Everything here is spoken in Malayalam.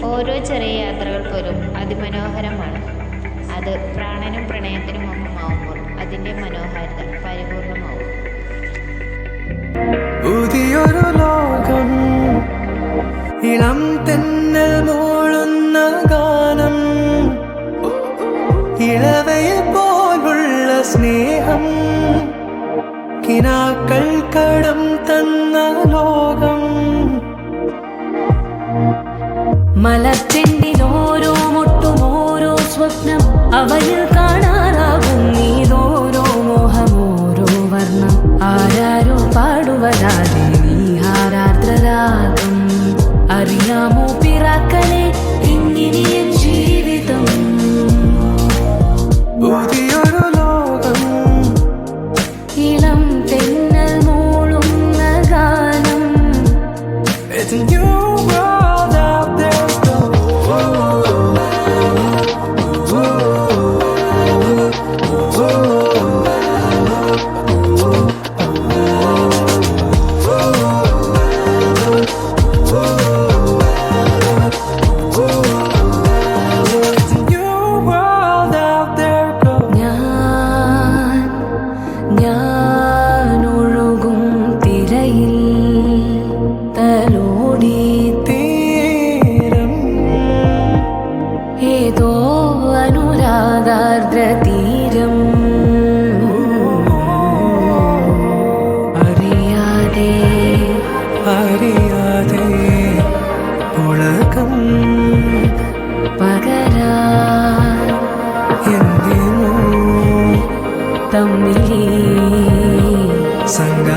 ഓരോ ചെറിയ യാത്രകൾ പോലും അതിമനോഹരമാണ്. അത് പ്രാണനും പ്രണയത്തിനും ഒപ്പമാവുമ്പോൾ അതിൻ്റെ മനോഹാരിത പരിപൂർണമാവും. പുതിയൊരു ലോകം, ഇളം തെന്നൽ മൂളുന്ന ഗാനം, ഇളവയെ പോലുള്ള സ്നേഹം, കിനാക്കൾ കടം തന്ന ലോകം. മലച്ചെണ്ടിലോരോ മുട്ടും ഓരോ സ്വപ്നം, അവയിൽ കാണാറാകും നീതോരോ മോഹം, ഓരോ വർണ്ണം. ആരാരോ പാടുവരാതെ നീ ആരാദ്രരാഗം. അറിയാമോ പിറാക്കളെ ഇങ്ങനെ ജീവിതം. പുതിയൊരു ലോകം, ഇളം തെന്നൽ മൂളുന്ന ഗാനം. It's a new world out there. It's a new world out there. ഞാൻ ഒഴുകും തിരയിൽ തലോടി തീരം ഏതോ അനുരാഗാർദ്ര തീരം. അറിയാതെ അറിയാതെ ഉലകം പകരാ എന്തിനു തമ്മിലേ സംഗ